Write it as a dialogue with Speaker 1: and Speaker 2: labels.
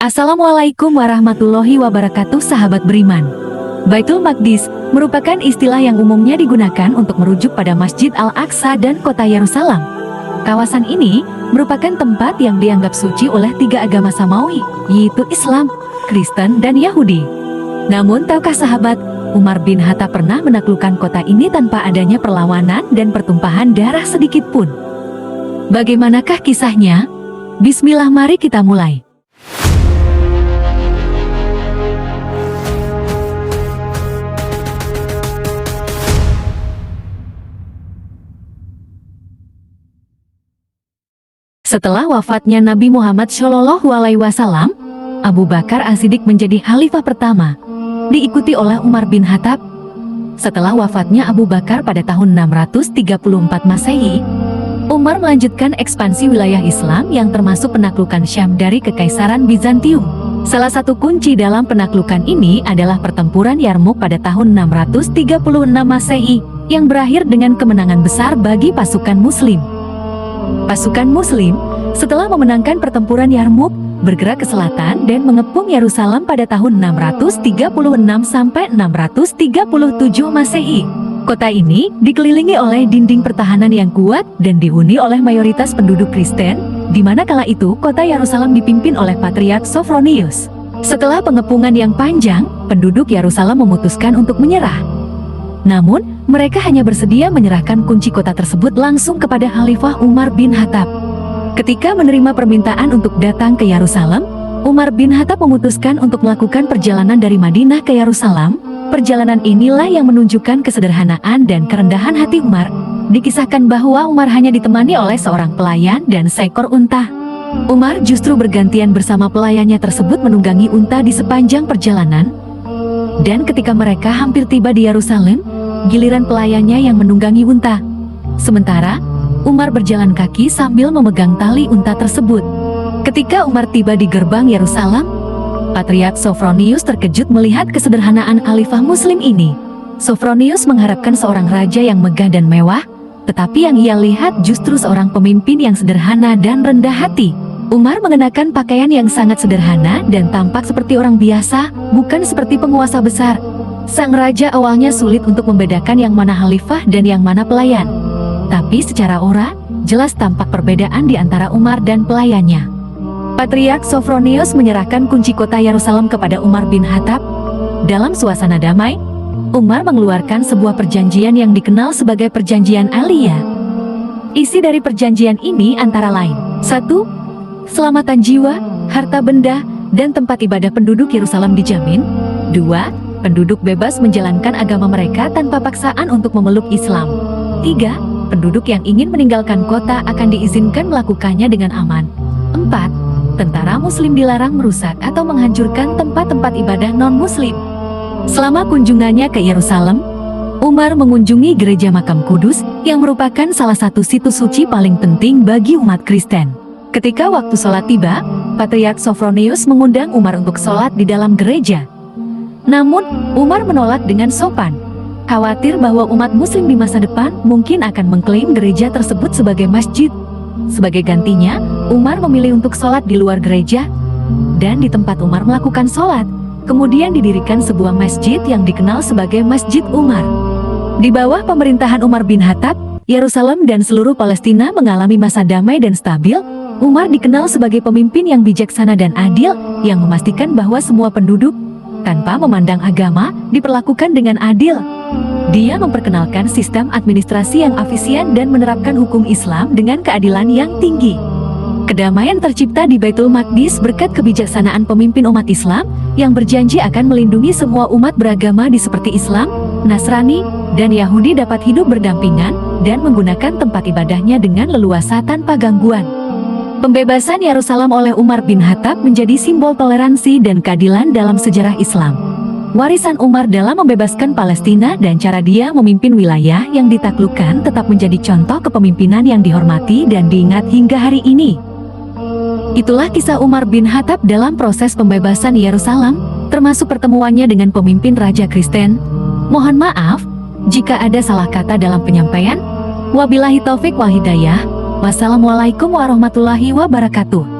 Speaker 1: Assalamualaikum warahmatullahi wabarakatuh, sahabat beriman. Baitul Maqdis merupakan istilah yang umumnya digunakan untuk merujuk pada Masjid Al-Aqsa dan kota Yerusalem. Kawasan ini merupakan tempat yang dianggap suci oleh tiga agama samawi, yaitu Islam, Kristen, dan Yahudi. Namun, tahukah sahabat, Umar bin Khattab pernah menaklukkan kota ini tanpa adanya perlawanan dan pertumpahan darah sedikit pun. Bagaimanakah kisahnya? Bismillah, mari kita mulai. Setelah wafatnya Nabi Muhammad SAW, Abu Bakar As-Siddiq menjadi khalifah pertama, diikuti oleh Umar bin Khattab. Setelah wafatnya Abu Bakar pada tahun 634 Masehi, Umar melanjutkan ekspansi wilayah Islam yang termasuk penaklukan Syam dari Kekaisaran Bizantium. Salah satu kunci dalam penaklukan ini adalah pertempuran Yarmuk pada tahun 636 Masehi, yang berakhir dengan kemenangan besar bagi pasukan Muslim. Pasukan Muslim, setelah memenangkan pertempuran Yarmuk, bergerak ke selatan dan mengepung Yerusalem pada tahun 636 sampai 637 Masehi. Kota ini dikelilingi oleh dinding pertahanan yang kuat dan dihuni oleh mayoritas penduduk Kristen, di mana kala itu kota Yerusalem dipimpin oleh Patriark Sophronius. Setelah pengepungan yang panjang, penduduk Yerusalem memutuskan untuk menyerah. Namun, mereka hanya bersedia menyerahkan kunci kota tersebut langsung kepada Khalifah Umar bin Khattab. Ketika menerima permintaan untuk datang ke Yerusalem, Umar bin Khattab memutuskan untuk melakukan perjalanan dari Madinah ke Yerusalem. Perjalanan inilah yang menunjukkan kesederhanaan dan kerendahan hati Umar. Dikisahkan bahwa Umar hanya ditemani oleh seorang pelayan dan seekor unta. Umar justru bergantian bersama pelayannya tersebut menunggangi unta di sepanjang perjalanan. Dan ketika mereka hampir tiba di Yerusalem, giliran pelayannya yang menunggangi unta. Sementara, Umar berjalan kaki sambil memegang tali unta tersebut. Ketika Umar tiba di gerbang Yerusalem, Patriark Sophronius terkejut melihat kesederhanaan khalifah Muslim ini. Sophronius mengharapkan seorang raja yang megah dan mewah, tetapi yang ia lihat justru seorang pemimpin yang sederhana dan rendah hati. Umar mengenakan pakaian yang sangat sederhana dan tampak seperti orang biasa, bukan seperti penguasa besar. Sang raja awalnya sulit untuk membedakan yang mana khalifah dan yang mana pelayan. Tapi secara aura, jelas tampak perbedaan di antara Umar dan pelayannya. Patriark Sophronius menyerahkan kunci kota Yerusalem kepada Umar bin Khattab. Dalam suasana damai, Umar mengeluarkan sebuah perjanjian yang dikenal sebagai Perjanjian Aliyah. Isi dari perjanjian ini antara lain: 1. Keselamatan jiwa, harta benda, dan tempat ibadah penduduk Yerusalem dijamin. 2. Penduduk bebas menjalankan agama mereka tanpa paksaan untuk memeluk Islam. 3. Penduduk yang ingin meninggalkan kota akan diizinkan melakukannya dengan aman. 4. Tentara Muslim dilarang merusak atau menghancurkan tempat-tempat ibadah non-Muslim. Selama kunjungannya ke Yerusalem, Umar mengunjungi gereja Makam Kudus yang merupakan salah satu situs suci paling penting bagi umat Kristen. Ketika waktu sholat tiba, Patriark Sophronius mengundang Umar untuk sholat di dalam gereja. Namun, Umar menolak dengan sopan, khawatir bahwa umat Muslim di masa depan mungkin akan mengklaim gereja tersebut sebagai masjid. Sebagai gantinya, Umar memilih untuk sholat di luar gereja, dan di tempat Umar melakukan sholat, kemudian didirikan sebuah masjid yang dikenal sebagai Masjid Umar. Di bawah pemerintahan Umar bin Khattab, Yerusalem dan seluruh Palestina mengalami masa damai dan stabil. Umar dikenal sebagai pemimpin yang bijaksana dan adil, yang memastikan bahwa semua penduduk, tanpa memandang agama, diperlakukan dengan adil. Dia memperkenalkan sistem administrasi yang efisien dan menerapkan hukum Islam dengan keadilan yang tinggi. Kedamaian tercipta di Baitul Maqdis berkat kebijaksanaan pemimpin umat Islam yang berjanji akan melindungi semua umat beragama di seperti Islam, Nasrani, dan Yahudi dapat hidup berdampingan dan menggunakan tempat ibadahnya dengan leluasa tanpa gangguan. Pembebasan Yerusalem oleh Umar bin Khattab menjadi simbol toleransi dan keadilan dalam sejarah Islam. Warisan Umar dalam membebaskan Palestina dan cara dia memimpin wilayah yang ditaklukkan tetap menjadi contoh kepemimpinan yang dihormati dan diingat hingga hari ini. Itulah kisah Umar bin Khattab dalam proses pembebasan Yerusalem, termasuk pertemuannya dengan pemimpin Raja Kristen. Mohon maaf jika ada salah kata dalam penyampaian. Wabillahi taufik wal hidayah. Wassalamualaikum warahmatullahi wabarakatuh.